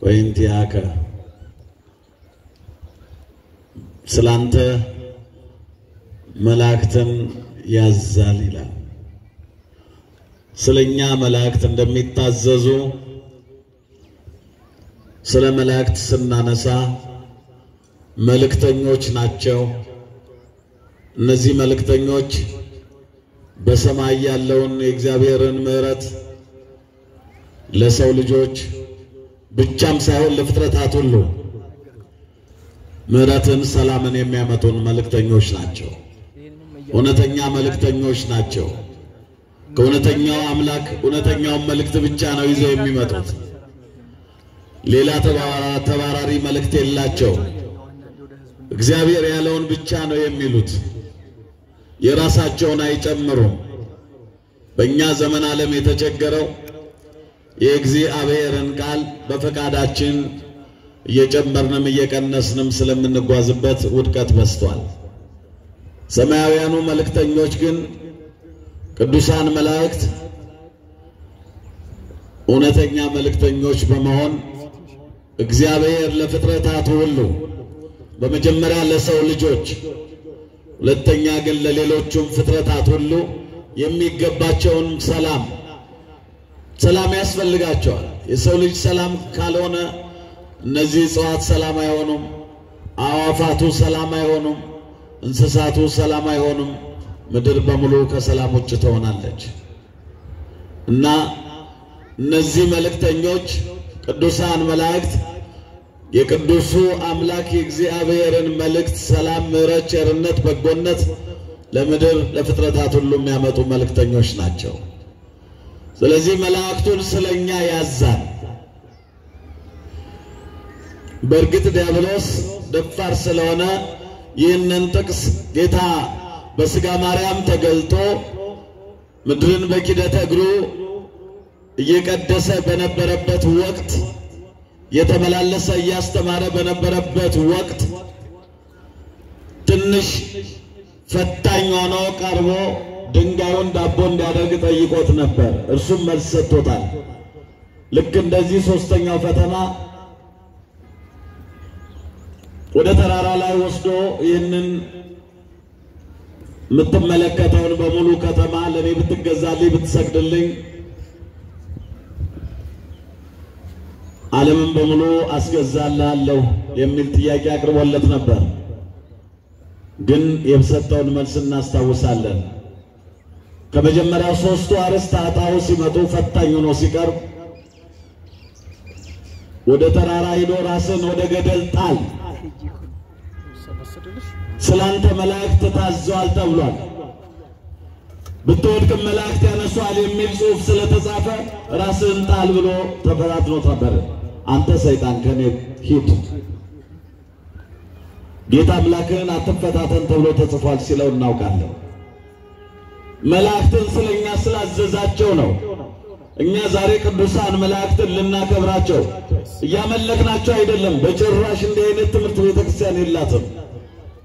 ወይንቲያከ ስላንተ መላእክትን ያዛል ይላል። ስለኛ መላእክት እንደሚታዘዙ ስለ መላእክት ስናነሳ መልእክተኞች ናቸው። እነዚህ መልእክተኞች በሰማይ ያለውን የእግዚአብሔርን ምሕረት ለሰው ልጆች ብቻም ሳይሆን ለፍጥረታት ሁሉ ምሕረትን ሰላምን የሚያመጡን መልእክተኞች ናቸው። እውነተኛ መልእክተኞች ናቸው። ከእውነተኛው አምላክ እውነተኛውን መልእክት ብቻ ነው ይዘው የሚመጡት። ሌላ ተባራሪ መልእክት የላቸው። እግዚአብሔር ያለውን ብቻ ነው የሚሉት። የራሳቸውን አይጨምሩም። በእኛ ዘመን ዓለም የተቸገረው የእግዚአብሔርን ቃል በፈቃዳችን እየጨመርንም እየቀነስንም ስለምንጓዝበት ውድቀት በስቷል። ሰማያውያኑ መልእክተኞች ግን ቅዱሳን መላእክት እውነተኛ መልእክተኞች በመሆን እግዚአብሔር ለፍጥረታት ሁሉ በመጀመሪያ ለሰው ልጆች ሁለተኛ ግን ለሌሎችም ፍጥረታት ሁሉ የሚገባቸውን ሰላም ያስፈልጋቸዋል። የሰው ልጅ ሰላም ካልሆነ እነዚህ እጽዋት ሰላም አይሆኑም፣ አዋፋቱ ሰላም አይሆኑም፣ እንስሳቱ ሰላም አይሆኑም። ምድር በሙሉ ከሰላም ውጭ ትሆናለች። እና እነዚህ መልእክተኞች ቅዱሳን መላእክት የቅዱሱ አምላክ የእግዚአብሔርን መልእክት ሰላም፣ ምሕረት፣ ቸርነት፣ በጎነት ለምድር ለፍጥረታት ሁሉ የሚያመጡ መልእክተኞች ናቸው። ስለዚህ መላእክቱን ስለኛ ያዛል። በእርግጥ ዲያብሎስ ደፋር ስለሆነ ይህንን ጥቅስ ጌታ በሥጋ ማርያም ተገልጦ ምድርን በኪደተ እግሩ እየቀደሰ በነበረበት ወቅት የተመላለሰ እያስተማረ በነበረበት ወቅት ትንሽ ፈታኝ ሆኖ ቀርቦ ድንጋዩን ዳቦ እንዲያደርግ ጠይቆት ነበር። እርሱም መልስ ሰጥቶታል። ልክ እንደዚህ ሶስተኛው ፈተና ወደ ተራራ ላይ ወስዶ ይህንን የምትመለከተውን በሙሉ ከተማ ለኔ ብትገዛልኝ ብትሰግድልኝ ዓለምን በሙሉ አስገዛልሃለሁ የሚል ጥያቄ አቅርቦለት ነበር። ግን የሰጠውን መልስ እናስታውሳለን። ከመጀመሪያው ሶስቱ አርዕስተ ኃጣውእ ሲመጡ ፈታኝ ሆኖ ሲቀርብ ወደ ተራራ ሄዶ ራስን ወደ ገደል ጣል፣ ስላንተ መላእክት ታዘዋል ተብሏል፣ ብትወድቅ መላእክት ያነሱሃል የሚል ጽሑፍ ስለተጻፈ ራስን ጣል ብሎ ተፈታትኖት ነበር። አንተ ሰይጣን ከኔ ሂድ፣ ጌታ አምላክህን አትፈታተን ተብሎ ተጽፏል ሲለው እናውቃለን። መላእክትን ስለኛ ስላዘዛቸው ነው እኛ ዛሬ ቅዱሳን መላእክትን ልናከብራቸው እያመለክናቸው አይደለም። በጭራሽ እንዲህ አይነት ትምህርት ቤተክርስቲያን የላትም።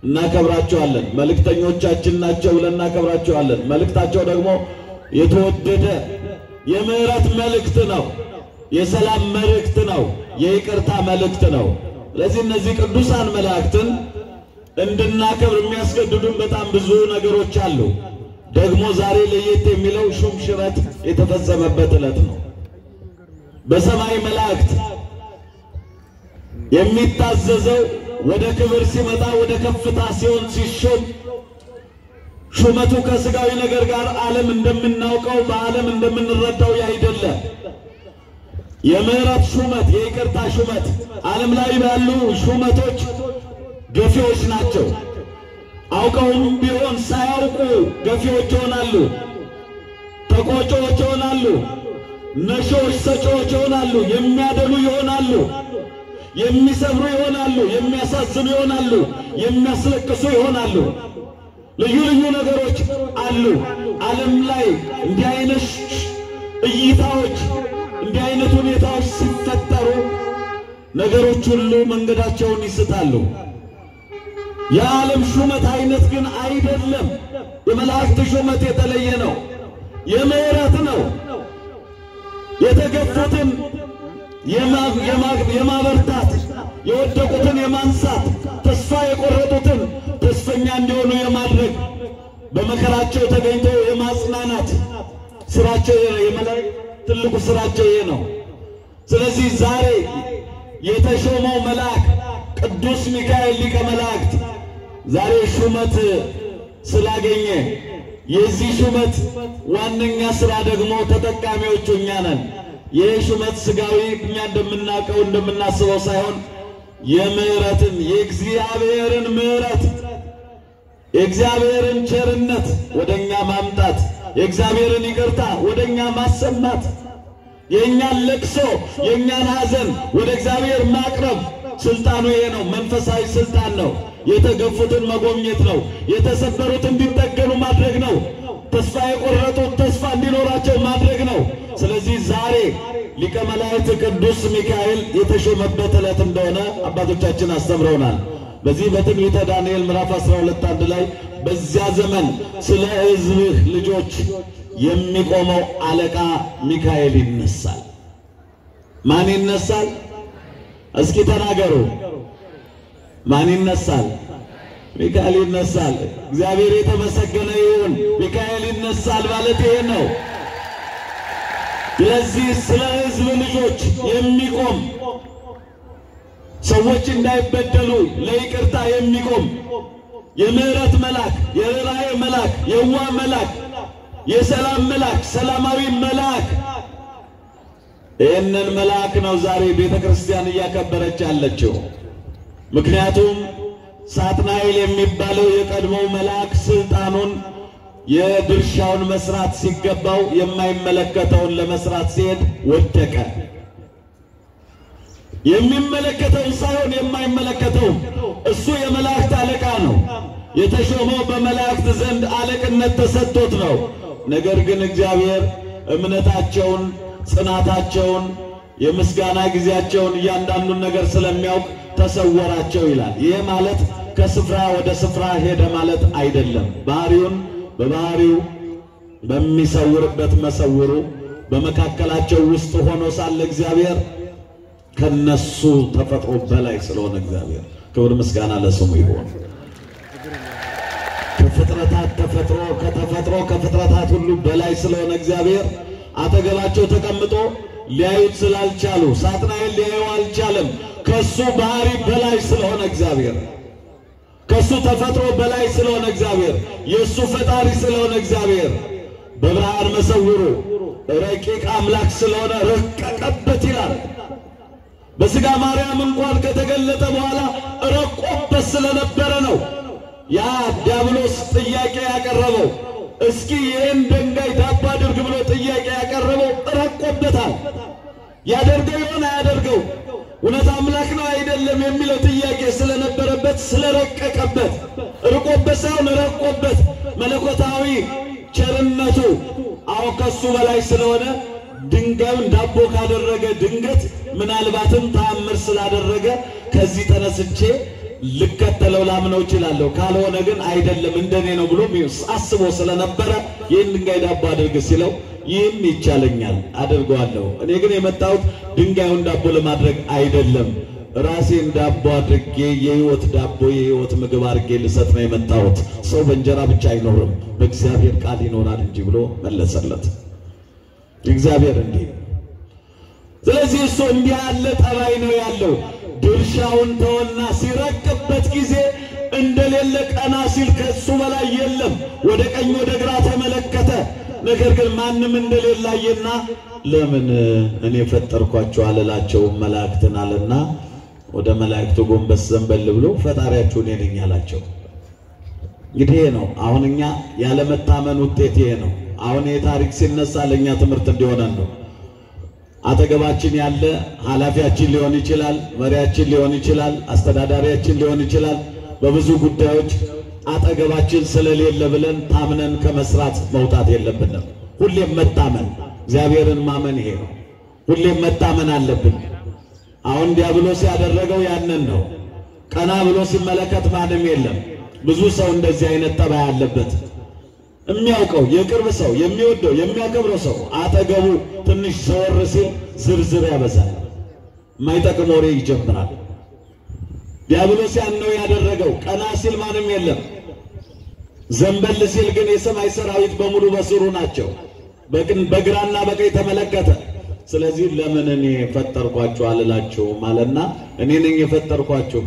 እናከብራቸዋለን። መልእክተኞቻችን ናቸው ብለን እናከብራቸዋለን። መልእክታቸው ደግሞ የተወደደ የምህረት መልእክት ነው፣ የሰላም መልእክት ነው፣ የይቅርታ መልእክት ነው። ስለዚህ እነዚህ ቅዱሳን መላእክትን እንድናከብር የሚያስገድዱን በጣም ብዙ ነገሮች አሉ። ደግሞ ዛሬ ለየት የሚለው ሹም ሽረት የተፈጸመበት ዕለት ነው። በሰማይ መላእክት የሚታዘዘው ወደ ክብር ሲመጣ ወደ ከፍታ ሲሆን ሲሾም ሹመቱ ከስጋዊ ነገር ጋር ዓለም እንደምናውቀው በዓለም እንደምንረዳው ያይደለ የምህረት ሹመት፣ የይቅርታ ሹመት። ዓለም ላይ ባሉ ሹመቶች ገፊዎች ናቸው። አውቀውም ቢሆን ሳያውቁ ገፊዎች ይሆናሉ፣ ተቆጮች ይሆናሉ፣ ነሾች ሰጮች ይሆናሉ፣ የሚያደሉ ይሆናሉ፣ የሚሰብሩ ይሆናሉ፣ የሚያሳዝኑ ይሆናሉ፣ የሚያስለቅሱ ይሆናሉ። ልዩ ልዩ ነገሮች አሉ። ዓለም ላይ እንዲህ አይነት እይታዎች እንዲህ አይነት ሁኔታዎች ሲፈጠሩ ነገሮች ሁሉ መንገዳቸውን ይስታሉ። የዓለም ሹመት አይነት ግን አይደለም። የመላእክት ሹመት የተለየ ነው፣ የምህረት ነው። የተገፉትን የማበርታት የወደቁትን የማንሳት ተስፋ የቆረጡትን ተስፈኛ እንዲሆኑ የማድረግ በመከራቸው ተገኝቶ የማጽናናት ስራቸው የመላእክት ትልቁ ስራቸው ይሄ ነው። ስለዚህ ዛሬ የተሾመው መልአክ ቅዱስ ሚካኤል ሊቀ መላእክት ዛሬ ሹመት ስላገኘ የዚህ ሹመት ዋነኛ ስራ ደግሞ ተጠቃሚዎቹ እኛ ነን። ይህ ሹመት ስጋዊ እኛ እንደምናውቀው እንደምናስበው ሳይሆን የምህረትን የእግዚአብሔርን ምህረት የእግዚአብሔርን ቸርነት ወደኛ ማምጣት የእግዚአብሔርን ይቅርታ ወደኛ ማሰማት የኛን ለቅሶ የኛን ሐዘን ወደ እግዚአብሔር ማቅረብ ስልጣኑ ይሄ ነው። መንፈሳዊ ስልጣን ነው። የተገፉትን መጎብኘት ነው። የተሰበሩትን እንዲጠገኑ ማድረግ ነው። ተስፋ የቆረጡት ተስፋ እንዲኖራቸው ማድረግ ነው። ስለዚህ ዛሬ ሊቀ መላእክት ቅዱስ ሚካኤል የተሾመበት ዕለት እንደሆነ አባቶቻችን አስተምረውናል። በዚህ በትንቢተ ዳንኤል ምዕራፍ 12 ላይ በዚያ ዘመን ስለ ሕዝብህ ልጆች የሚቆመው አለቃ ሚካኤል ይነሳል። ማን ይነሳል? እስኪ ተናገሩ። ማን ይነሳል? ሚካኤል ይነሳል። እግዚአብሔር የተመሰገነ ይሁን። ሚካኤል ይነሳል ማለት ይሄ ነው። ስለዚህ ስለ ሕዝብ ልጆች የሚቆም ሰዎች እንዳይበደሉ ለይቅርታ የሚቆም የምህረት መልአክ፣ የርኅራኄ መልአክ፣ የዋህ መልአክ፣ የሰላም መልአክ፣ ሰላማዊ መልአክ ይህንን መልአክ ነው ዛሬ ቤተክርስቲያን እያከበረች ያለችው። ምክንያቱም ሳጥናኤል የሚባለው የቀድሞው መልአክ ስልጣኑን የድርሻውን መስራት ሲገባው የማይመለከተውን ለመስራት ሲሄድ ወደቀ። የሚመለከተውን ሳይሆን የማይመለከተው እሱ የመላእክት አለቃ ነው። የተሾመው በመላእክት ዘንድ አለቅነት ተሰጥቶት ነው። ነገር ግን እግዚአብሔር እምነታቸውን፣ ጽናታቸውን፣ የምስጋና ጊዜያቸውን እያንዳንዱን ነገር ስለሚያውቅ ተሰወራቸው ይላል። ይሄ ማለት ከስፍራ ወደ ስፍራ ሄደ ማለት አይደለም። ባህሪውን በባህሪው በሚሰውርበት መሰውሩ በመካከላቸው ውስጥ ሆኖ ሳለ እግዚአብሔር ከነሱ ተፈጥሮ በላይ ስለሆነ እግዚአብሔር ክብር ምስጋና ለስሙ ይሁን። ከፍጥረታት ተፈጥሮ ከፍጥረታት ሁሉ በላይ ስለሆነ እግዚአብሔር አጠገባቸው ተቀምጦ ሊያዩት ስላልቻሉ ሳጥናኤል ሊያዩ አልቻለም። ከሱ ባህሪ በላይ ስለሆነ እግዚአብሔር ከሱ ተፈጥሮ በላይ ስለሆነ እግዚአብሔር የሱ ፈጣሪ ስለሆነ እግዚአብሔር በብርሃን መሰውሩ ረቂቅ አምላክ ስለሆነ ረቀቀበት ይላል። በስጋ ማርያም እንኳን ከተገለጠ በኋላ ረቆበት ስለነበረ ነው ያ ዲያብሎስ ጥያቄ ያቀረበው። እስኪ ይህን ድንጋይ ዳቦ አድርግ ብሎ ጥያቄ ያቀረበው ረቆበታል። ያደርገው ይሆን አያደርገው፣ እውነት አምላክ ነው አይደለም የሚለው ጥያቄ ስለነበረበት ስለረቀቀበት፣ ርቆበት ሳይሆን ረቆበት መለኮታዊ ቸርነቱ አሁን ከሱ በላይ ስለሆነ ድንጋዩን ዳቦ ካደረገ ድንገት ምናልባትም ተአምር ስላደረገ ከዚህ ተነስቼ ልከተለው ላምነው እችላለሁ፣ ካልሆነ ግን አይደለም እንደኔ ነው ብሎ አስቦ ስለነበረ ይህን ድንጋይ ዳቦ አድርግ ሲለው ይህም ይቻለኛል አድርገዋለሁ፣ እኔ ግን የመጣሁት ድንጋዩን ዳቦ ለማድረግ አይደለም፣ ራሴን ዳቦ አድርጌ የሕይወት ዳቦ የሕይወት ምግብ አድርጌ ልሰጥ ነው የመጣሁት። ሰው በእንጀራ ብቻ አይኖርም በእግዚአብሔር ቃል ይኖራል እንጂ ብሎ መለሰለት እግዚአብሔር እንዲህ። ስለዚህ እሱ እንዲህ ያለ ጠባይ ነው ያለው። ድርሻውን ተወና ሲረቅበት ጊዜ እንደሌለ ቀና ሲል ከሱ በላይ የለም። ወደ ቀኝ ወደ ግራ ተመለከተ። ነገር ግን ማንም እንደሌለ አየና ለምን እኔ ፈጠርኳቸው አለላቸውም መላእክትን አለና ወደ መላእክቱ ጎንበስ ዘንበል ብሎ ፈጣሪያችሁ እኔ ነኝ አላቸው። እንግዲህ ነው አሁን እኛ ያለ መታመን ውጤት ይሄ ነው። አሁን የታሪክ ሲነሳ ለኛ ትምህርት እንዲሆነን ነው። አጠገባችን ያለ ኃላፊያችን ሊሆን ይችላል፣ መሪያችን ሊሆን ይችላል፣ አስተዳዳሪያችን ሊሆን ይችላል። በብዙ ጉዳዮች አጠገባችን ስለሌለ ብለን ታምነን ከመስራት መውጣት የለብንም። ሁሌም መታመን እግዚአብሔርን ማመን ይሄ ነው። ሁሌም መታመን አለብን። አሁን ዲያብሎስ ያደረገው ያንን ነው። ቀና ብሎ ሲመለከት ማንም የለም። ብዙ ሰው እንደዚህ አይነት ጠባይ አለበት። የሚያውቀው የቅርብ ሰው የሚወደው የሚያከብረው ሰው አጠገቡ ትንሽ ዘወር ሲል ዝርዝር ያበዛል። የማይጠቅም ወሬ ይጀምራል። ዲያብሎስ ያን ነው ያደረገው። ቀና ሲል ማንም የለም፣ ዘንበል ሲል ግን የሰማይ ሰራዊት በሙሉ በስሩ ናቸው። በግራና በቀኝ ተመለከተ። ስለዚህ ለምን እኔ ፈጠርኳችሁ አልላችሁ ማለትና እኔ ነኝ የፈጠርኳችሁ፣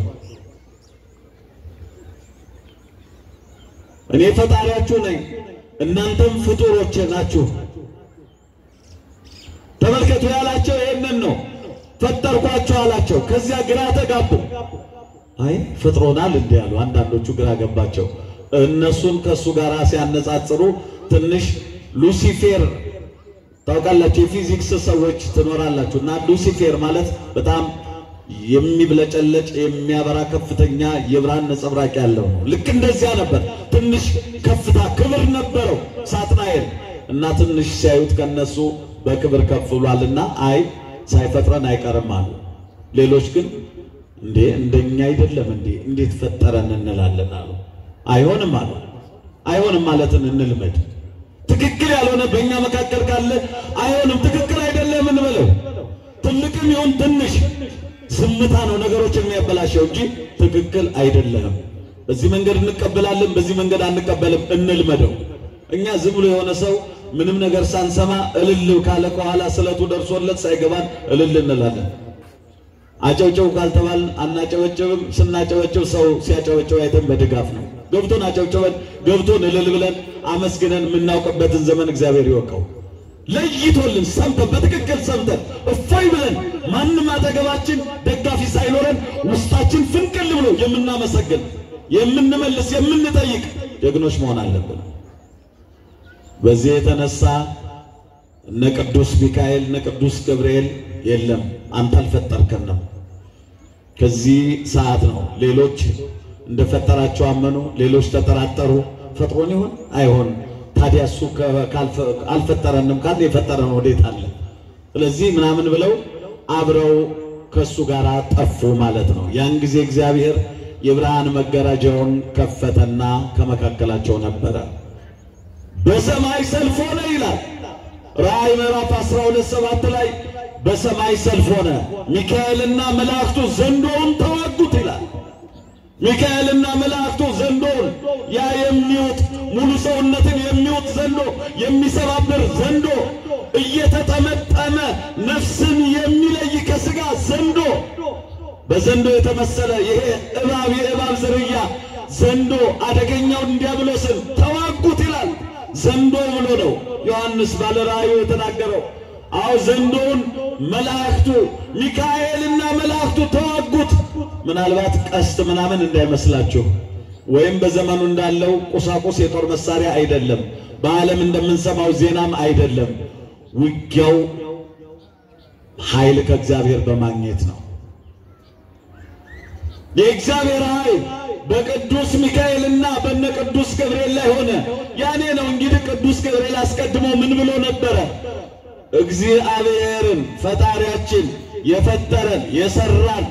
እኔ ፈጣሪያችሁ ነኝ፣ እናንተም ፍጡሮች ናችሁ። ተመልከቱ ያላቸው ይሄንን ነው። ፈጠርኳችሁ አላቸው። ከዚያ ግራ ተጋቡ። አይ ፍጥሮናል እንዴ ያሉ አንዳንዶቹ ግራ ገባቸው። እነሱን ከሱ ጋር ሲያነጻጽሩ ትንሽ ሉሲፌር ታውቃላችሁ፣ የፊዚክስ ሰዎች ትኖራላችሁና ሉሲፌር ማለት በጣም የሚብለጨለጭ የሚያበራ ከፍተኛ የብርሃን ነጸብራቅ ያለው ነው። ልክ እንደዚያ ነበር። ትንሽ ከፍታ ክብር ነበረው ሳጥናኤል እና ትንሽ ሲያዩት ከነሱ በክብር ከፍ ብሏልና አይ ሳይፈጥረን አይቀርም አሉ። ሌሎች ግን እንዴ እንደኛ አይደለም እንዴ እንዴት ፈጠረን እንላለን አሉ። አይሆንም አሉ። አይሆንም ማለትን እንልመድ። ትክክል ያልሆነ በእኛ መካከል ካለ አይሆንም ትክክል አይደለም እንበለው። ትልቅም ይሁን ትንሽ ዝምታ ነው ነገሮችን የሚያበላሸው እንጂ ትክክል አይደለም። በዚህ መንገድ እንቀበላለን፣ በዚህ መንገድ አንቀበልም እንልመደው። እኛ ዝም ብሎ የሆነ ሰው ምንም ነገር ሳንሰማ እልል ካለ ከኋላ ስለቱ ደርሶለት ሳይገባን እልል እንላለን። አጨብጨቡ ካልተባልን አናጨበጨብም። ስናጨበጨብ ሰው ሲያጨበጨብ አይተን በድጋፍ ነው። ገብቶን አጨብጨበን ገብቶን እልል ብለን አመስግነን የምናውቅበትን ዘመን እግዚአብሔር ይወቀው። ለይቶልን ሰምተን በትክክል ሰምተን እፎይ ብለን ማንም አጠገባችን ደጋፊ ሳይኖረን ውስጣችን ፍንቅል ብሎ የምናመሰግን የምንመልስ የምንጠይቅ ጀግኖች መሆን አለብን። በዚህ የተነሳ እነ ቅዱስ ሚካኤል እነ ቅዱስ ገብርኤል የለም አንተ አልፈጠርከንም ከዚህ ሰዓት ነው ሌሎች እንደፈጠራቸው አመኑ፣ ሌሎች ተጠራጠሩ። ፈጥሮን ይሆን አይሆን? ታዲያ እሱ አልፈጠረንም ካለ የፈጠረን ወዴት አለ? ስለዚህ ምናምን ብለው አብረው ከሱ ጋር ጠፉ ማለት ነው። ያን ጊዜ እግዚአብሔር የብርሃን መጋረጃውን ከፈተና ከመካከላቸው ነበረ። በሰማይ ሰልፍ ሆነ ይላል ራእይ ምዕራፍ 12:7 ላይ በሰማይ ሰልፍ ሆነ፣ ሚካኤልና መላእክቱ ዘንዶውን ተዋጉት ይላል። ሚካኤልና መላእክቱ ዘንዶውን ያ የሚውጥ ሙሉ ሰውነትን የሚውጥ ዘንዶ የሚሰባብር ዘንዶ እየተጠመጠመ ነፍስን የሚለይ ከስጋ ዘንዶ በዘንዶ የተመሰለ ይሄ እባብ የእባብ ዝርያ ዘንዶ አደገኛውን ዲያብሎስን ተዋጉት ይላል። ዘንዶ ብሎ ነው ዮሐንስ ባለ ራእዩ የተናገረው። አው ዘንዶውን መላእክቱ ሚካኤልና መላእክቱ ተዋጉት። ምናልባት ቀስት ምናምን እንዳይመስላችሁ ወይም በዘመኑ እንዳለው ቁሳቁስ የጦር መሳሪያ አይደለም፣ በዓለም እንደምንሰማው ዜናም አይደለም። ውጊያው ኃይል ከእግዚአብሔር በማግኘት ነው። የእግዚአብሔር ኃይል በቅዱስ ሚካኤልና በነ ቅዱስ ገብርኤል ላይ ሆነ። ያኔ ነው እንግዲህ ቅዱስ ገብርኤል አስቀድሞ ምን ብሎ ነበረ? እግዚአብሔርን ፈጣሪያችን የፈጠረን የሰራን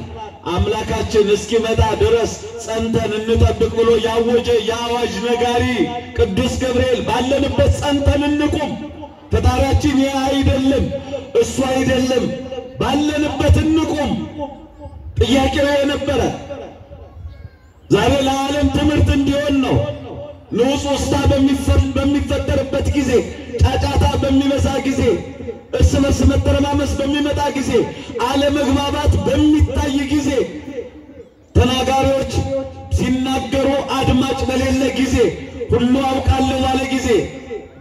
አምላካችን እስኪመጣ ድረስ ጸንተን እንጠብቅ ብሎ ያወጀ የአዋጅ ነጋሪ ቅዱስ ገብርኤል ባለንበት ጸንተን እንቁም። ፈጣሪያችን ይህ አይደለም እሱ አይደለም፣ ባለንበት እንቁም። ጥያቄው የነበረ ዛሬ ለዓለም ትምህርት እንዲሆን ነው። ንዑስ ውስታ በሚፈጠርበት ጊዜ፣ ጫጫታ በሚበዛ ጊዜ፣ እርስ በርስ መተረማመስ በሚመጣ ጊዜ፣ አለመግባባት በሚታይ ጊዜ፣ ተናጋሪዎች ሲናገሩ አድማጭ በሌለ ጊዜ፣ ሁሉ አውቃለሁ ባለ ጊዜ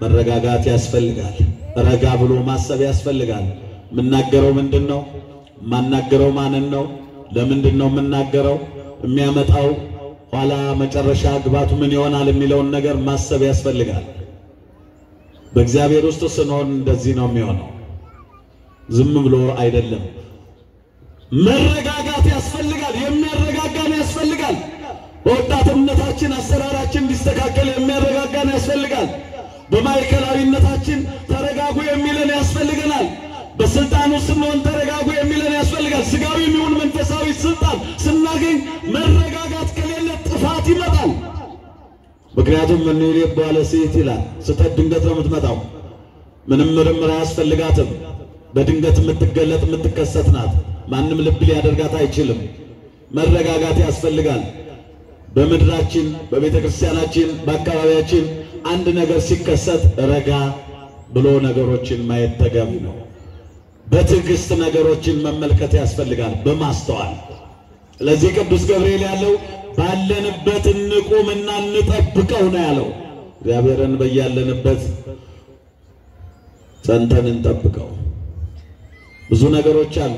መረጋጋት ያስፈልጋል። ረጋ ብሎ ማሰብ ያስፈልጋል። የምናገረው ምንድነው? ማናገረው ማንን ነው? ለምንድነው የምናገረው? የሚያመጣው ኋላ መጨረሻ ግባቱ ምን ይሆናል የሚለውን ነገር ማሰብ ያስፈልጋል። በእግዚአብሔር ውስጥ ስንሆን እንደዚህ ነው የሚሆነው። ዝም ብሎ አይደለም። መረጋጋት ያስፈልጋል። የሚያረጋጋን ያስፈልጋል። በወጣትነታችን አሰራራችን እንዲስተካከል የሚያረጋጋን ያስፈልጋል። በማዕከላዊነታችን ተረጋጉ የሚለን ያስፈልገናል። በስልጣኑ ስንሆን ተረጋጉ የሚለን ያስፈልጋል። ስጋዊ የሚሆን መንፈሳዊ ስልጣን ስናገኝ መረጋጋት ከሌለ ጥፋት ይመጣል። ምክንያቱም ምን ይባለ ሴት ይላል ስተት ድንገት ነው የምትመጣው። ምንም ምርምር አያስፈልጋትም። በድንገት የምትገለጥ የምትከሰት ናት። ማንም ልብ ሊያደርጋት አይችልም። መረጋጋት ያስፈልጋል። በምድራችን በቤተክርስቲያናችን በአካባቢያችን አንድ ነገር ሲከሰት ረጋ ብሎ ነገሮችን ማየት ተገቢ ነው። በትዕግስት ነገሮችን መመልከት ያስፈልጋል በማስተዋል። ለዚህ ቅዱስ ገብርኤል ያለው ባለንበት እንቁምና እንጠብቀው ነው ያለው። እግዚአብሔርን በያለንበት ጸንተን እንጠብቀው። ብዙ ነገሮች አሉ።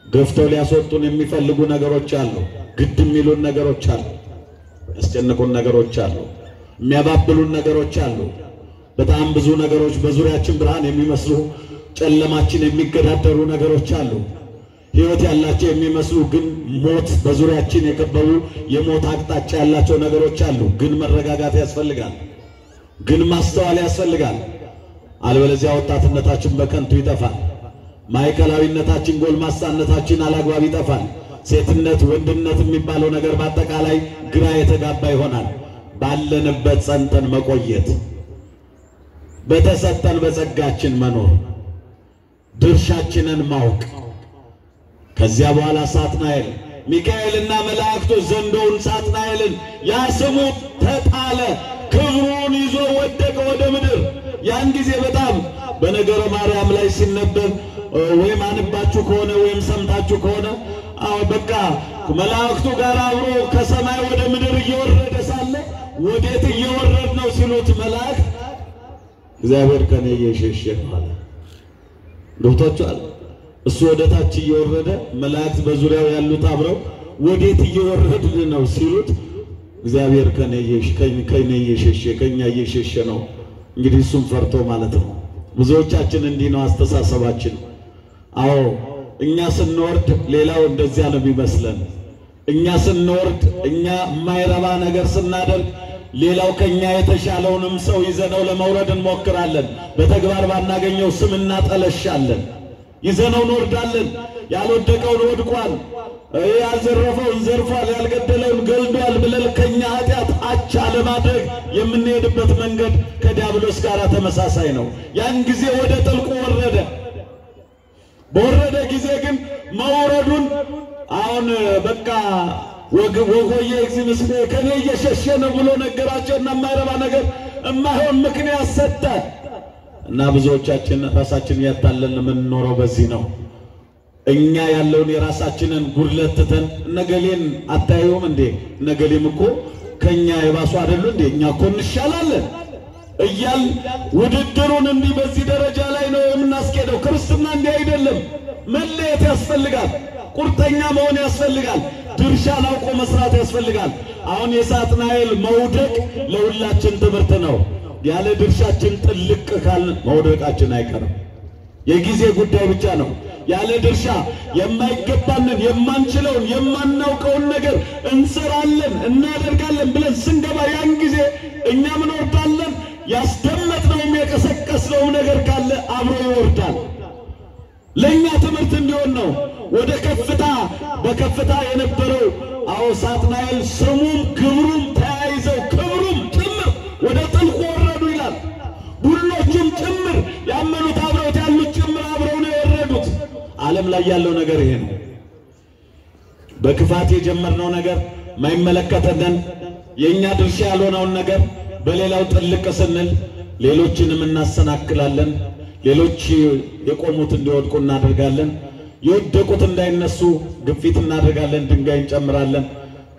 ገፍተው ሊያስወጡን የሚፈልጉ ነገሮች አሉ። ግድ የሚሉን ነገሮች አሉ። ያስጨንቁን ነገሮች አሉ። የሚያባብሉን ነገሮች አሉ። በጣም ብዙ ነገሮች በዙሪያችን ብርሃን የሚመስሉ ጨለማችን የሚገዳደሩ ነገሮች አሉ። ሕይወት ያላቸው የሚመስሉ ግን ሞት በዙሪያችን የከበቡ የሞት አቅጣጫ ያላቸው ነገሮች አሉ። ግን መረጋጋት ያስፈልጋል። ግን ማስተዋል ያስፈልጋል። አለበለዚያ ወጣትነታችን በከንቱ ይጠፋል። ማይከላዊነታችን ጎልማሳነታችን አላግባብ ይጠፋል። ሴትነት ወንድነት የሚባለው ነገር በአጠቃላይ ግራ የተጋባ ይሆናል። ባለንበት ጸንተን መቆየት፣ በተሰጠን በጸጋችን መኖር፣ ድርሻችንን ማወቅ። ከዚያ በኋላ ሳጥናኤል ሚካኤልና መላእክቱ ዘንዶውን ሳጥናኤልን ያስሙ ተጣለ፣ ክብሩን ይዞ ወደቀ ወደ ምድር። ያን ጊዜ በጣም በነገረ ማርያም ላይ ሲነበብ ወይም አንባችሁ ከሆነ ወይም ሰምታችሁ ከሆነ በቃ መላእክቱ ጋር አብሮ ከሰማይ ወደ ምድር እየወረደ ሳለ ወዴት እየወረደ ነው ሲሉት መላእክት እግዚአብሔር ከኔ እየሸሸ ማለት ዶክተር እሱ ወደ ታች እየወረደ መላእክት በዙሪያው ያሉት አብረው ወዴት እየወረደ ነው ሲሉት እግዚአብሔር ከኔ እየሸሸ ከኛ እየሸሸ ነው። እንግዲህ እሱም ፈርቶ ማለት ነው። ብዙዎቻችን እንዲህ ነው አስተሳሰባችን። አዎ እኛ ስንወርድ ሌላው እንደዚያ ነው የሚመስለን። እኛ ስንወርድ እኛ የማይረባ ነገር ስናደርግ ሌላው ከኛ የተሻለውንም ሰው ይዘነው ለመውረድ እንሞክራለን። በተግባር ባናገኘው ስም እናጠለሻለን። ይዘነው እንወርዳለን። ያልወደቀውን ወድቋል፣ ያልዘረፈውን ዘርፏል፣ ያልገደለውን ገድሏል ብለን ከኛ ኃጢአት አቻ ለማድረግ የምንሄድበት መንገድ ከዲያብሎስ ጋር ተመሳሳይ ነው። ያን ጊዜ ወደ ጥልቁ ወረደ። በወረደ ጊዜ ግን መውረዱን አሁን በቃ ወጎየ እግዚአብሔር ከኔ እየሸሸ ነው ብሎ ነገራቸውና የማይረባ ነገር የማይሆን ምክንያት ሰጠ እና ብዙዎቻችን ራሳችን ያታለን የምንኖረው በዚህ ነው። እኛ ያለውን የራሳችንን ጉድለት ትተን ነገሌን አታዩም እንዴ? ነገሌም እኮ ከኛ የባሱ አይደሉ እንዴ? እኛ እኮ እንሻላለን እያል ውድድሩን እንዲህ በዚህ ደረጃ ላይ ነው የምናስኬደው። ክርስትና እንዲህ አይደለም። መለየት ያስፈልጋል። ቁርጠኛ መሆን ያስፈልጋል። ድርሻን አውቆ መስራት ያስፈልጋል። አሁን የሳጥናኤል መውደቅ ለሁላችን ትምህርት ነው። ያለ ድርሻችን ጥልቅ ካል መውደቃችን አይቀርም። የጊዜ ጉዳይ ብቻ ነው። ያለ ድርሻ የማይገባንን የማንችለውን የማናውቀውን ነገር እንሰራለን እናደርጋለን ብለን ስንገባ ያን ጊዜ እኛ ምን ወርዳለን። ያስደመጥነው የቀሰቀስነው ነገር ካለ አብሮ ይወርዳል። ለኛ ትምህርት እንዲሆን ነው። ወደ ከፍታ በከፍታ የነበረው ሳጥናኤል ስሙም ክብሩም ተያይዘው ክብሩም ጭምር ወደ ጥልቁ ወረዱ ይላል። ሁሎችም ጭምር ያመኑት አብረውት ያሉት ጭምር አብረው ነው የወረዱት። ዓለም ላይ ያለው ነገር ይሄ ነው። በክፋት የጀመርነው ነገር ማይመለከተን የኛ ድርሻ ያልሆነውን ነገር በሌላው ጥልቅ ስንል ሌሎችንም እናሰናክላለን። ሌሎች የቆሙት እንዲወድቁ እናደርጋለን። የወደቁት እንዳይነሱ ግፊት እናደርጋለን። ድንጋይ እንጨምራለን።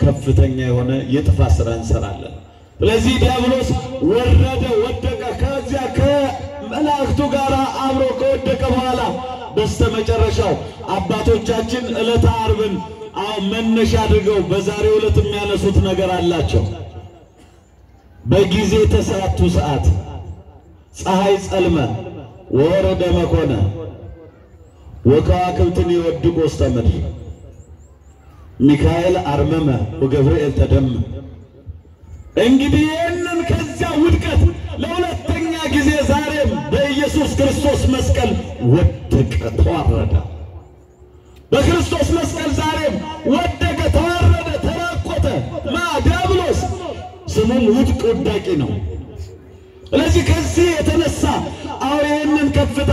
ከፍተኛ የሆነ የጥፋት ሥራ እንሰራለን። ስለዚህ ዲያብሎስ ወረደ፣ ወደቀ። ከዚያ ከመላእክቱ ጋር አብሮ ከወደቀ በኋላ በስተመጨረሻው አባቶቻችን ዕለተ ዓርብን መነሻ አድርገው በዛሬው ዕለት የሚያነሱት ነገር አላቸው። በጊዜ ተሰዓቱ ሰዓት ፀሐይ ጸልመ ወረደ መኮነ ወከዋክብትን ይወድቁ ውስተ ምድር ሚካኤል አርመመ ወገብርኤል ተደመ። እንግዲህ ይህንን ከዚያ ውድቀት ለሁለተኛ ጊዜ ዛሬም በኢየሱስ ክርስቶስ መስቀል ወደቀ፣ ተዋረደ። በክርስቶስ መስቀል ዛሬም ወደቀ፣ ተዋረደ፣ ተራቆተ። ዲያብሎስ ስሙም ውድቅ ወዳቂ ነው። ስለዚህ ከዚህ የተነሳ ይህንን ከፍታ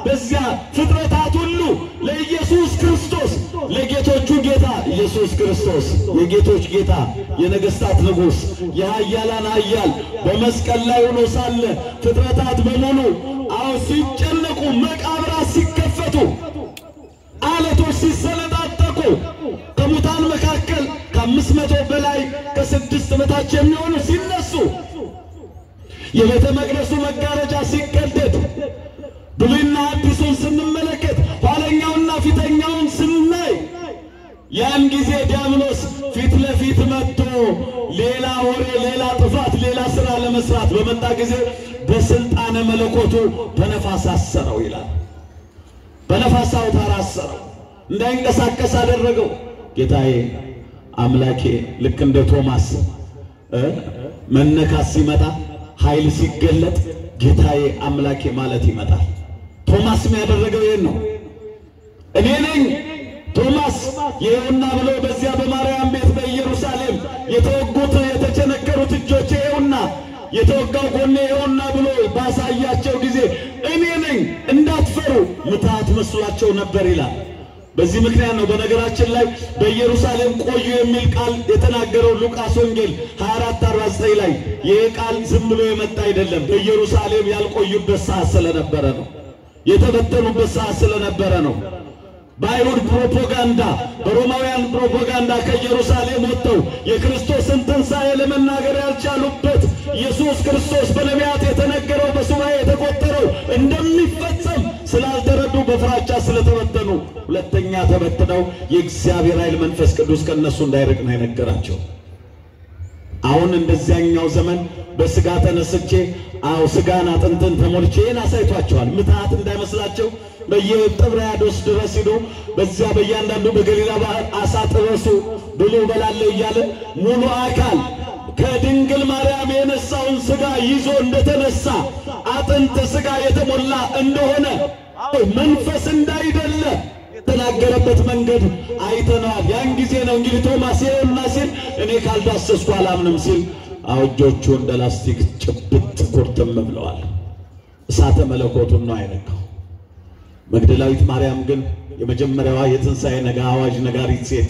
በዚያ ፍጥረታት ሁሉ ለኢየሱስ ክርስቶስ ለጌቶቹ ጌታ ኢየሱስ ክርስቶስ የጌቶች ጌታ የነገስታት ንጉስ የኃያላን ኃያል በመስቀል ላይ ሆኖ ሳለ ፍጥረታት በሙሉ ሲጨነቁ መቃብራት ሲከፈቱ አለቶች ሲሰነጣጠቁ ከሙታን መካከል ከ500 በላይ ከ6 በታች የሚሆኑ ሲነሱ የቤተ መቅደሱ መጋረጃ ሲቀደድ ብሉይና አዲሱን ስንመለከት ኋለኛውና ፊተኛውን ስናይ ያን ጊዜ ዲያብሎስ ፊት ለፊት መጥቶ ሌላ ወሬ ሌላ ጥፋት ሌላ ሥራ ለመስራት በመጣ ጊዜ በስልጣነ መለኮቱ በነፋስ አሰረው ይላል። በነፋስ አውታር አሰረው፣ እንዳይንቀሳቀስ አደረገው። ጌታዬ አምላኬ ልክ እንደ ቶማስ መነካስ ሲመጣ ኃይል ሲገለጥ ጌታዬ አምላኬ ማለት ይመጣል። ቶማስ ያደረገው ይሄን ነው። እኔ ነኝ ቶማስ ይሄውና ብሎ በዚያ በማርያም ቤት በኢየሩሳሌም የተወጉት የተቸነከሩት እጆቼ ይሄውና የተወጋው ጎኔ ይሄውና ብሎ ባሳያቸው ጊዜ እኔ ነኝ እንዳትፈሩ ምታት መስሏቸው ነበር ይላል። በዚህ ምክንያት ነው በነገራችን ላይ በኢየሩሳሌም ቆዩ የሚል ቃል የተናገረው ሉቃስ ወንጌል 24:49 ላይ ይሄ ቃል ዝም ብሎ የመጣ አይደለም። በኢየሩሳሌም ያልቆዩበት ሰዓት ስለነበረ ነው። የተበተኑበት ሰዓት ስለነበረ ነው። በአይሁድ ፕሮፓጋንዳ በሮማውያን ፕሮፓጋንዳ ከኢየሩሳሌም ወጥተው የክርስቶስን ትንሣኤ ለመናገር ያልቻሉበት ኢየሱስ ክርስቶስ በነቢያት የተነገረው በሱባኤ የተቆጠረው እንደሚፈጸም ስላልተረዱ በፍራቻ ስለተበተኑ ሁለተኛ ተበትነው የእግዚአብሔር ኃይል መንፈስ ቅዱስ ከነሱ እንዳይርቅ ነው የነገራቸው። አሁን እንደዚያኛው ዘመን በስጋ ተነስቼ ስጋና አጥንትን ተሞልቼ አሳይቷቸዋል። ምታት እንዳይመስላቸው በየጥብርያዶስ ድረስ ሄዶ በዚያ በእያንዳንዱ በገሊላ ባህር አሳ ጥበሱ ብሉ በላለው እያለ ሙሉ አካል ከድንግል ማርያም የነሳውን ስጋ ይዞ እንደተነሳ አጥንት ስጋ የተሞላ እንደሆነ መንፈስ እንዳይደለ የተናገረበት መንገድ አይተናል። ያን ጊዜ ነው እንግዲህ ቶማስ ይሄውና ሲል እኔ ካልዳሰስኩ አላምንም ሲል እጆቹ እንደ ላስቲክ ጭብጥ ኩርትም ብለዋል። እሳተ መለኮቱን ነው አይነካው። መግደላዊት ማርያም ግን የመጀመሪያዋ የትንሣኤ አዋጅ ነጋሪት ሴት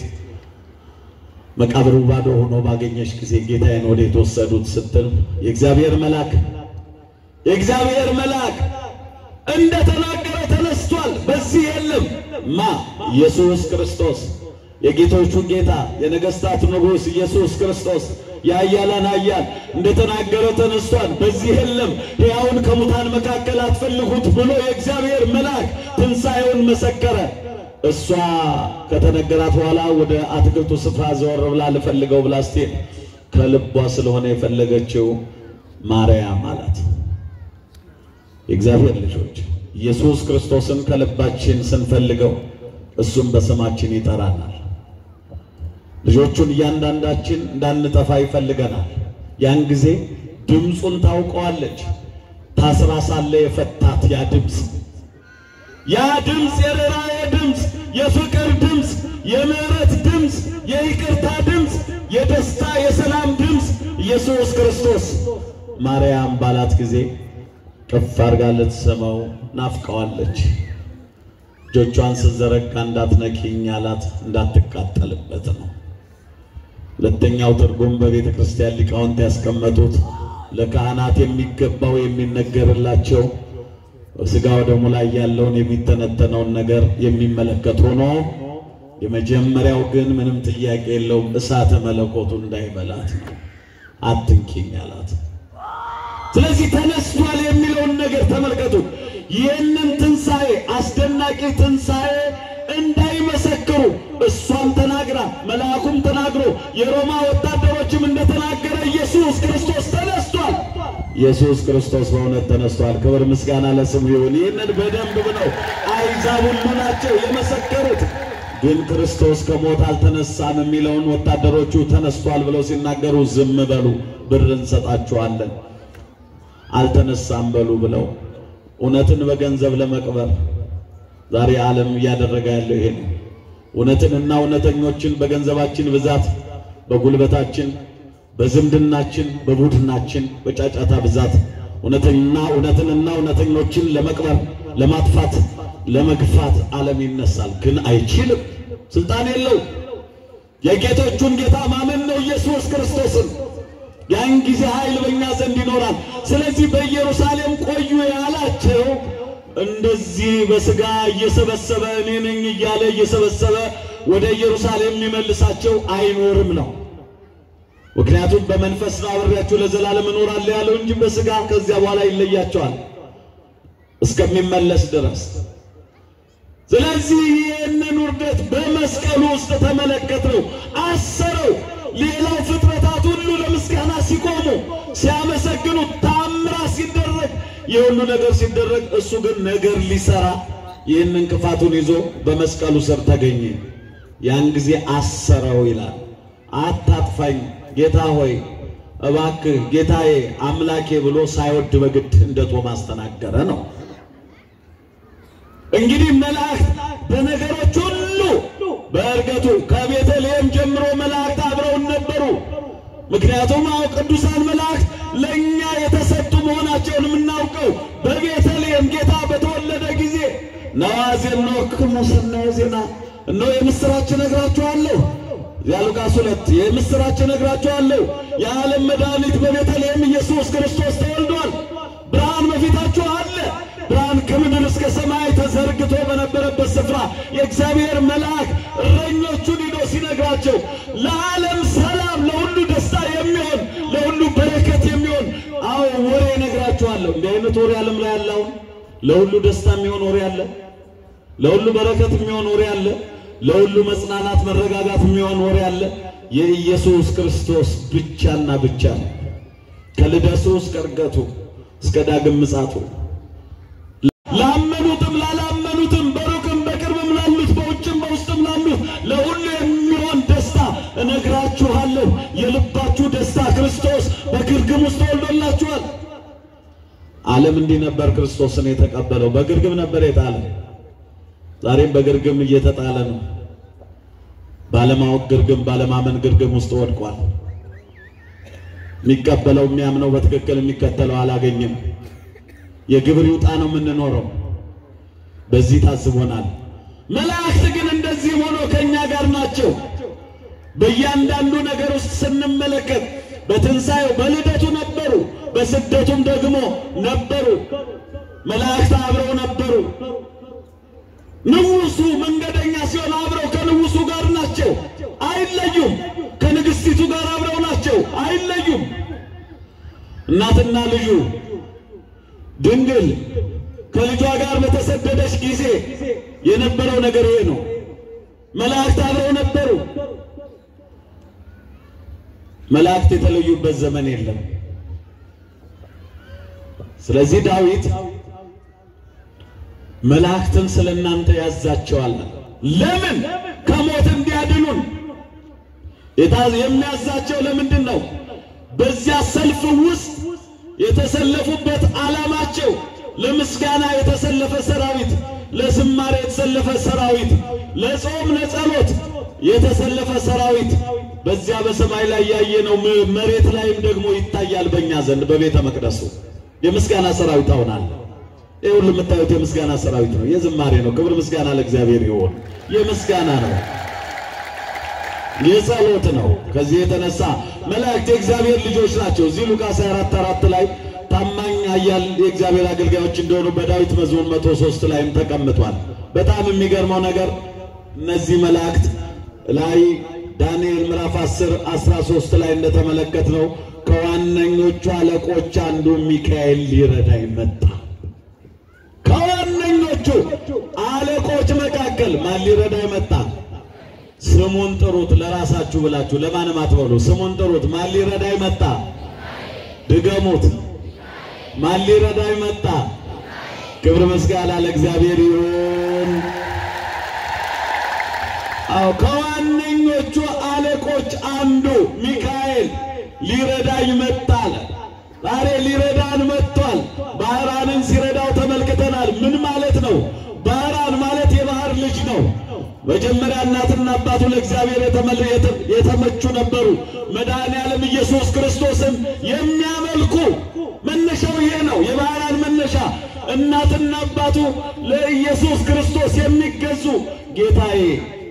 መቃብሩ ባዶ ሆኖ ባገኘች ጊዜ ጌታዬን ወዴት ወሰዱት ስትል የእግዚአብሔር መልአክ እንደተናገረ ተነስቷል። በዚህ የለም ኢየሱስ ክርስቶስ የጌቶቹ ጌታ የነገስታት ንጉስ ኢየሱስ ክርስቶስ የኃያላን ኃያል እንደተናገረ ተነስቷል። በዚህ የለም ሕያውን ከሙታን መካከል አትፈልጉት ብሎ የእግዚአብሔር መልአክ ትንሣኤውን መሰከረ። እሷ ከተነገራት በኋላ ወደ አትክልቱ ስፍራ ዘወር ብላ ልፈልገው ብላ ስትሄድ ከልቧ ስለሆነ የፈለገችው ማርያም አላት። የእግዚአብሔር ልጆች ኢየሱስ ክርስቶስን ከልባችን ስንፈልገው እሱም በስማችን ይጠራናል። ልጆቹን እያንዳንዳችን እንዳንጠፋ ይፈልገናል። ያን ጊዜ ድምፁን ታውቀዋለች። ታስራ ሳለ የፈታት ያ ድምፅ የርኅራኄ ድምፅ፣ የፍቅር ድምፅ፣ የምህረት ድምፅ፣ የይቅርታ ድምፅ፣ የደስታ የሰላም ድምፅ ኢየሱስ ክርስቶስ ማርያም ባላት ጊዜ ከፍ አድርጋ ልትሰማው ናፍቀዋለች። እጆቿን ስትዘረጋ እንዳትነኪኝ አላት፣ እንዳትቃጠልበት ነው። ሁለተኛው ትርጉም በቤተ ክርስቲያን ሊቃውንት ያስቀመጡት ለካህናት የሚገባው የሚነገርላቸው ስጋው ደሙ ላይ ያለውን የሚተነተነውን ነገር የሚመለከት ሆኖ የመጀመሪያው ግን ምንም ጥያቄ የለውም እሳተ መለኮቱ እንዳይበላት ነው። አትንኪኝ አላት። ስለዚህ ተነስቷል የሚለውን ነገር ተመልከቱ። ይህንን ትንሣኤ አስደናቂ ትንሣኤ እንዳይመሰክሩ እሷም ተናግራ መልአኩም ተናግሮ የሮማ ወታደሮችም እንደተናገረ ኢየሱስ ክርስቶስ ተነስቷል። ኢየሱስ ክርስቶስ በእውነት ተነስቷል። ክብር ምስጋና ለስሙ ይሁን። ይህንን በደንብ ብለው አሕዛብ ሁሉ ናቸው የመሰከሩት። ግን ክርስቶስ ከሞት አልተነሳም የሚለውን ወታደሮቹ ተነስቷል ብለው ሲናገሩ ዝም በሉ ብር እንሰጣችኋለን አልተነሳም በሉ ብለው እውነትን በገንዘብ ለመቅበር ዛሬ ዓለም እያደረገ ያለው ይሄ ነው። እውነትንና እውነተኞችን በገንዘባችን ብዛት፣ በጉልበታችን፣ በዝምድናችን፣ በቡድናችን፣ በጫጫታ ብዛት እውነትንና እውነተኞችን ለመቅበር ለማጥፋት ለመግፋት ዓለም ይነሳል ግን አይችልም ስልጣን የለው የጌቶቹን ጌታ ማመን ነው ኢየሱስ ክርስቶስን ያን ጊዜ ኃይል በእኛ ዘንድ ይኖራል ስለዚህ በኢየሩሳሌም ቆዩ ያላቸው እንደዚህ በስጋ እየሰበሰበ እኔ ነኝ እያለ እየሰበሰበ ወደ ኢየሩሳሌም የሚመልሳቸው አይኖርም ነው ምክንያቱም በመንፈስ አብሬያችሁ ለዘላለም እኖራለሁ ያለው እንጂ በስጋ ከዚያ በኋላ ይለያቸዋል እስከሚመለስ ድረስ ስለዚህ ይህንን ውርደት በመስቀሉ ውስጥ ተመለከተው አሰረው ሌላው ፍጥረታት ሁሉ ለምስጋና ሲቆሙ ሲያመሰግኑ ታምራት ሲደረግ የሁሉ ነገር ሲደረግ እሱ ግን ነገር ሊሰራ ይህንን ክፋቱን ይዞ በመስቀሉ ስር ተገኘ ያን ጊዜ አሰረው ይላል አታጥፋኝ ጌታ ሆይ እባክህ ጌታዬ አምላኬ ብሎ ሳይወድ በግድ እንደ ቶማስ ተናገረ ነው እንግዲህ መላእክት በነገሮች ሁሉ በእርገቱ ከቤተልሔም ጀምሮ መላእክት አብረው ነበሩ ምክንያቱም ቅዱሳን መላእክት ለኛ የተሰጡ መሆናቸውን የምናውቀው በቤተልሔም ጌታ በተወለደ ጊዜ ነዋዜኖክሙ ሰናየ ዜና እነሆ የምስራች ነግራችኋለሁ ሉቃስ 2 የምስራች ነግራችኋለሁ የዓለም መድኃኒት በቤተልሔም ኢየሱስ ክርስቶስ ተወልዷል ብርሃን በፊታችሁ አለ ብርሃን ከምድር እስከ ሰማይ ተዘርግቶ በነበረበት ስፍራ የእግዚአብሔር መልአክ እረኞቹን ሄዶ ሲነግራቸው ለዓለም ሰላም ለሁሉ ደስታ የሚሆን ለሁሉ በረከት የሚሆን ወሬ ነግራችኋለሁ እንደ አይነት ወሬ ዓለም ላይ ያለው ለሁሉ ደስታ የሚሆን ወሬ አለ ለሁሉ በረከት የሚሆን ወሬ አለ ለሁሉ መጽናናት መረጋጋት የሚሆን ወሬ አለ የኢየሱስ ክርስቶስ ብቻና ብቻ ከልደቱ እስከ ዕርገቱ እስከ ዳግም ምጽአቱ ላመኑትም ላላመኑትም በሩቅም በቅርብም ላሉት በውጭም በውስጥም ላሉት ለሁሉ የሚሆን ደስታ እነግራችኋለሁ የልባችሁ ደስታ ክርስቶስ በግርግም ውስጥ ተወልዶላችኋል ዓለም እንዲህ ነበር ክርስቶስን የተቀበለው በግርግም ነበር የጣለ ዛሬም በግርግም እየተጣለ ነው ባለማወቅ ግርግም ባለማመን ግርግም ውስጥ ወድቋል የሚቀበለው የሚያምነው በትክክል የሚከተለው አላገኘም የግብር ይውጣ ነው የምንኖረው በዚህ ታስቦናል መላእክት ግን እንደዚህ ሆኖ ከኛ ጋር ናቸው በእያንዳንዱ ነገር ውስጥ ስንመለከት በትንሣኤው በልደቱ ነበሩ በስደቱም ደግሞ ነበሩ መላእክት አብረው ነበሩ ንጉሱ መንገደኛ ሲሆን አብረው ከንጉሱ ጋር ናቸው አይለዩም ከንግስቲቱ ጋር አብረው ናቸው አይለዩም እናትና ልጁ ድንግል ከልጇ ጋር በተሰደደች ጊዜ የነበረው ነገር ይሄ ነው መላእክት አብረው ነበሩ መላእክት የተለዩበት ዘመን የለም ስለዚህ ዳዊት መላእክትን ስለናንተ ያዛቸዋል ለምን ከሞት እንዲያድኑን የሚያዛቸው ለምንድን ነው በዚያ ሰልፍ ውስጥ የተሰለፉበት ዓላማቸው ለምስጋና የተሰለፈ ሰራዊት ለዝማሬ የተሰለፈ ሰራዊት ለጾም ለጸሎት የተሰለፈ ሰራዊት በዚያ በሰማይ ላይ ያየነው መሬት ላይም ደግሞ ይታያል በእኛ ዘንድ በቤተ መቅደሱ የምስጋና ሰራዊት አውናል ሁሉ የምታዩት የምስጋና ሰራዊት ነው የዝማሬ ነው ክብር ምስጋና ለእግዚአብሔር ይሁን የምስጋና ነው የጸሎት ነው ከዚህ የተነሳ መላእክት የእግዚአብሔር ልጆች ናቸው እዚህ ሉቃስ 4:4 ላይ ታማኝ ኃያል የእግዚአብሔር አገልጋዮች እንደሆኑ በዳዊት መዝሙር 103 ላይም ተቀምጧል በጣም የሚገርመው ነገር እነዚህ መላእክት ላይ ዳንኤል ምዕራፍ 10:13 ላይ እንደተመለከትነው ከዋነኞቹ አለቆች አንዱ ሚካኤል ሊረዳኝ መጣ ከዋነኞቹ አለቆች መካከል ማን ሊረዳኝ መጣ ስሙን ጥሩት ለራሳችሁ ብላችሁ ለማንም አትበሉ ስሙን ጥሩት ማን ሊረዳኝ መጣ ድገሙት ማን ሊረዳኝ መጣ ክብር ምስጋና ለእግዚአብሔር ይሁን ከዋነኞቹ አለቆች አንዱ ሚካኤል ሊረዳኝ መጣ ዛሬ ሊረዳን መጥቷል ባህራንን ሲረዳው ተመልክተናል ምን ማለት ነው ባህራን ማለት የባህር ልጅ ነው መጀመሪያ እናትና አባቱ ለእግዚአብሔር የተመቹ ነበሩ መድኃኔዓለም ኢየሱስ ክርስቶስን የሚያመልኩ መነሻው ይሄ ነው እናትና አባቱ ለኢየሱስ ክርስቶስ የሚገዙ ጌታዬ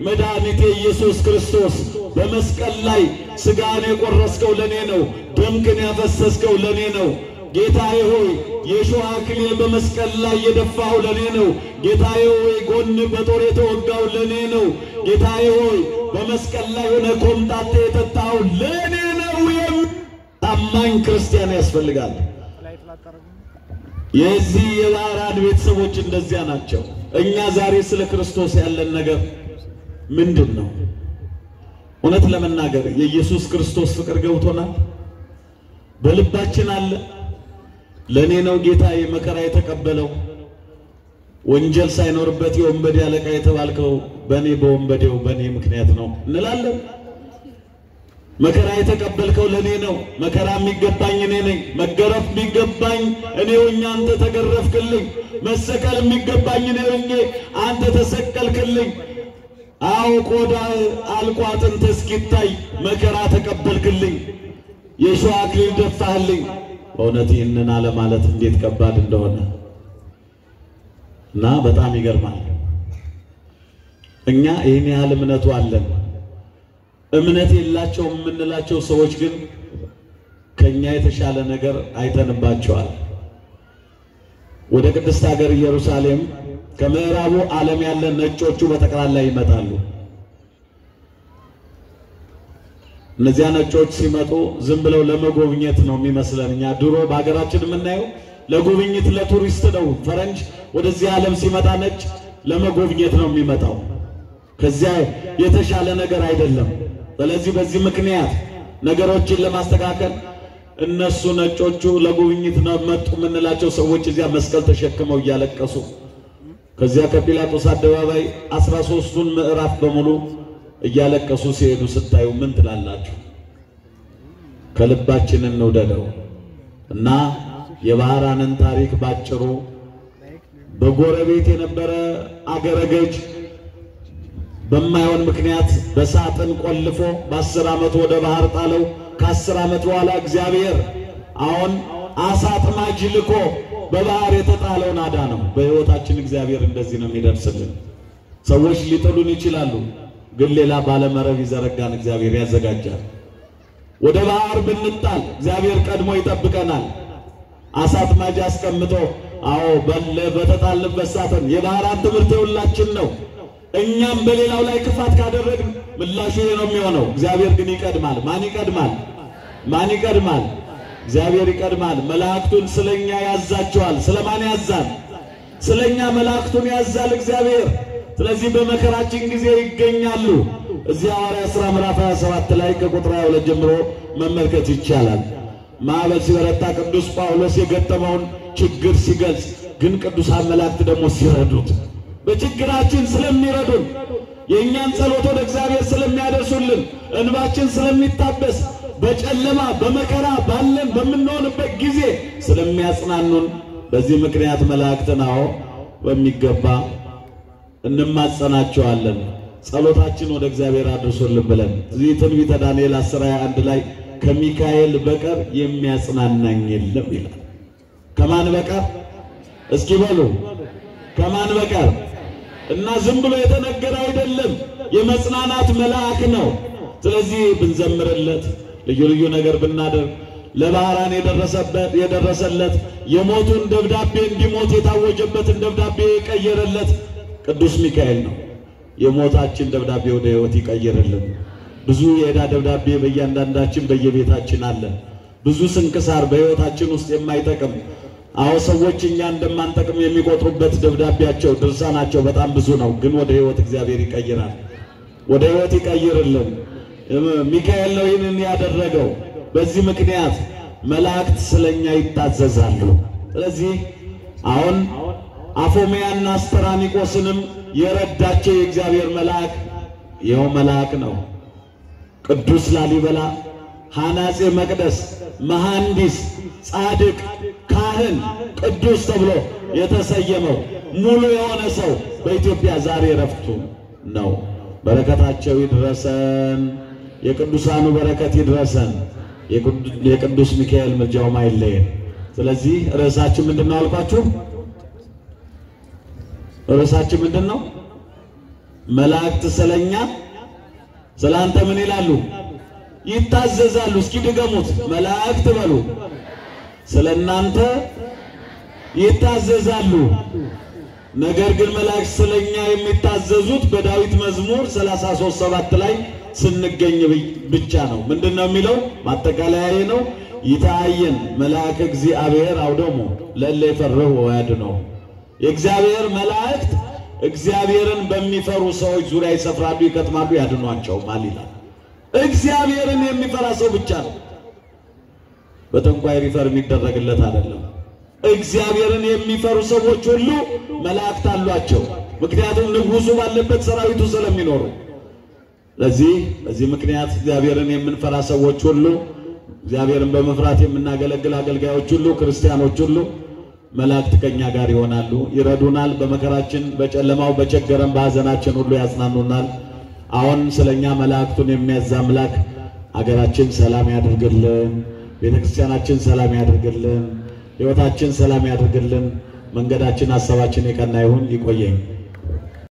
መድኃኒቴ ኢየሱስ ክርስቶስ በመስቀል ላይ ሥጋን የቆረስከው ለኔ ነው፣ ደምክን ያፈሰስከው ለኔ ነው። ጌታዬ ሆይ የሾህ አክሊል በመስቀል ላይ የደፋው ለኔ ነው። ጌታዬ ሆይ ጎን በጦር የተወጋው ለኔ ነው። ጌታዬ ሆይ በመስቀል ላይ ሆነ ኮምጣጤ የጠጣው ለኔ ነው። ታማኝ ክርስቲያን ያስፈልጋል። የዚህ የባህራን ቤተሰቦች እንደዚያ ናቸው። እኛ ዛሬ ስለ ክርስቶስ ያለን ነገር ምንድነው? እውነት ለመናገር የኢየሱስ ክርስቶስ ፍቅር ገብቶናል? በልባችን አለ? ለኔ ነው ጌታዬ መከራ የተቀበለው፣ ወንጀል ሳይኖርበት የወንበዴ አለቃ የተባልከው በኔ በወንበዴው በኔ ምክንያት ነው እንላለን። መከራ የተቀበልከው ለኔ ነው። መከራ የሚገባኝ እኔ ነኝ። መገረፍ የሚገባኝ እኔ ሆኜ አንተ ተገረፍክልኝ። መሰቀል የሚገባኝ እኔ ሆኜ አንተ ተሰቀልክልኝ። አው ቆዳ አልቆ አጥንት እስኪታይ መከራ ተቀበልክልኝ። የሾህ አክሊል ደፋህልኝ። በእውነት ይህንን አለ ማለት እንዴት ከባድ እንደሆነ እና በጣም ይገርማል። እኛ ይህን ያህል እምነቱ አለን። እምነት የላቸውም የምንላቸው ሰዎች ግን ከኛ የተሻለ ነገር አይተንባቸዋል። ወደ ቅድስት ሀገር ኢየሩሳሌም ከምዕራቡ ዓለም ያለ ነጮቹ በጠቅላላ ይመጣሉ። እነዚያ ነጮች ሲመጡ ዝም ብለው ለመጎብኘት ነው የሚመስለን። እኛ ድሮ በአገራችን የምናየው ለጉብኝት ለቱሪስት ነው። ፈረንጅ ወደዚህ ዓለም ሲመጣ ነጭ ለመጎብኘት ነው የሚመጣው። ከዚያ የተሻለ ነገር አይደለም። ስለዚህ በዚህ ምክንያት ነገሮችን ለማስተካከል እነሱ ነጮቹ ለጉብኝት ነው መጡ የምንላቸው ሰዎች እዚያ መስቀል ተሸክመው እያለቀሱ ከዚያ ከጲላጦስ አደባባይ 13ቱን ምዕራፍ በሙሉ እያለቀሱ ሲሄዱ ስታዩ ምን ትላላችሁ? ከልባችን እንውደደው እና የባህራንን ታሪክ ባጭሩ በጎረቤት የነበረ አገረ ገዥ በማይሆን ምክንያት በሳጥን ቆልፎ በ10 ዓመት ወደ ባህር ጣለው። ከ10 ዓመት በኋላ እግዚአብሔር አሁን አሳ አጥማጅ ልኮ በባህር የተጣለውን አዳነው። በሕይወታችን እግዚአብሔር እንደዚህ ነው የሚደርስልን። ሰዎች ሊጥሉን ይችላሉ፣ ግን ሌላ ባለመረብ ይዘረጋን እግዚአብሔር ያዘጋጃል። ወደ ባህር ብንጣል እግዚአብሔር ቀድሞ ይጠብቀናል። አሳ አጥማጅ አስቀምጦ አዎ በተጣልንበት ሳጥን የባህራን ትምህርት ሁላችን ነው። እኛም በሌላው ላይ ክፋት ካደረግን ምላሹ ይሄ ነው የሚሆነው። እግዚአብሔር ግን ይቀድማል። ማን ይቀድማል? ማን ይቀድማል? እግዚአብሔር ይቀድማል። መላእክቱን ስለኛ ያዛቸዋል። ስለማን ያዛል? ስለኛ መላእክቱን ያዛል እግዚአብሔር። ስለዚህ በመከራችን ጊዜ ይገኛሉ። እዚህ ሐዋርያት ሥራ ምዕራፍ 27 ላይ ከቁጥር 22 ጀምሮ መመልከት ይቻላል። ማዕበል ሲበረታ ቅዱስ ጳውሎስ የገጠመውን ችግር ሲገልጽ፣ ግን ቅዱሳን መላእክት ደግሞ ሲረዱት በችግራችን ስለሚረዱን የእኛን ጸሎት ወደ እግዚአብሔር ስለሚያደርሱልን እንባችን ስለሚታበስ በጨለማ በመከራ ባለን በምንሆንበት ጊዜ ስለሚያጽናኑን በዚህ ምክንያት መላእክትን አዎ በሚገባ እንማጸናቸዋለን። ጸሎታችን ወደ እግዚአብሔር አድርሶልን ብለን እዚህ ትንቢተ ዳንኤል 10:21 ላይ ከሚካኤል በቀር የሚያጽናናኝ የለም ይላል። ከማን በቀር? እስኪ በሉ ከማን በቀር? እና ዝም ብሎ የተነገረ አይደለም፣ የመጽናናት መልአክ ነው። ስለዚህ ብንዘምርለት ልዩ ልዩ ነገር ብናደርግ ለባህራን የደረሰለት የሞቱን ደብዳቤ እንዲሞት የታወጀበትን ደብዳቤ የቀየረለት ቅዱስ ሚካኤል ነው። የሞታችን ደብዳቤ ወደ ሕይወት ይቀየርልን። ብዙ የዕዳ ደብዳቤ በእያንዳንዳችን በየቤታችን አለ። ብዙ ስንክሳር በሕይወታችን ውስጥ የማይጠቅም አዎ ሰዎች እኛ እንደማንጠቅም የሚቆጥሩበት ደብዳቤያቸው ድርሳናቸው በጣም ብዙ ነው። ግን ወደ ሕይወት እግዚአብሔር ይቀይራል። ወደ ሕይወት ይቀይርልን። ሚካኤል ነው ይህንን ያደረገው። በዚህ ምክንያት መላእክት ስለኛ ይታዘዛሉ። ስለዚህ አሁን አፎሚያና አስተራኒቆስንም የረዳቸው የእግዚአብሔር መልአክ ይኸው መልአክ ነው። ቅዱስ ላሊበላ ሐናጼ መቅደስ፣ መሐንዲስ፣ ጻድቅ፣ ካህን፣ ቅዱስ ተብሎ የተሰየመው ሙሉ የሆነ ሰው በኢትዮጵያ ዛሬ ረፍቱ ነው። በረከታቸው ይድረሰን። የቅዱሳኑ በረከት ይድረሰን። የቅዱስ ሚካኤል ምልጃው አይለየን። ስለዚህ ርዕሳችን ምንድነው አልኳችሁ? ርዕሳችን ምንድነው? መላእክት ስለኛ ስላንተ ምን ይላሉ? ይታዘዛሉ። እስኪ ድገሙት። መላእክት በሉ ስለናንተ ይታዘዛሉ። ነገር ግን መላእክት ስለኛ የሚታዘዙት በዳዊት መዝሙር 33:7 ላይ ስንገኝ ብቻ ነው። ምንድነው የሚለው? ማጠቃለያዬ ነው። ይታየን መልአከ እግዚአብሔር አውደሙ ለለ ይፈርሁ ወያድነው። የእግዚአብሔር መላእክት እግዚአብሔርን በሚፈሩ ሰዎች ዙሪያ ይሰፍራሉ፣ ይከትማሉ፣ ያድኗቸው ይላል። እግዚአብሔርን የሚፈራ ሰው ብቻ ነው። በተንኳይ ሪፈር የሚደረግለት አይደለም። እግዚአብሔርን የሚፈሩ ሰዎች ሁሉ መላእክት አሏቸው። ምክንያቱም ንጉሱ ባለበት ሰራዊቱ ስለሚኖሩ። ለዚህ ምክንያት እግዚአብሔርን የምንፈራ ሰዎች ሁሉ፣ እግዚአብሔርን በመፍራት የምናገለግል አገልጋዮች ሁሉ፣ ክርስቲያኖች ሁሉ መላእክት ከኛ ጋር ይሆናሉ፣ ይረዱናል። በመከራችን፣ በጨለማው፣ በቸገረን፣ በሐዘናችን ሁሉ ያጽናኑናል። አሁን ስለኛ መላእክቱን የሚያዝ አምላክ አገራችን ሰላም ያድርግልን፣ ቤተክርስቲያናችን ሰላም ያድርግልን፣ ሕይወታችን ሰላም ያድርግልን። መንገዳችን ሐሳባችን የቀና ይሁን። ይቆየኝ።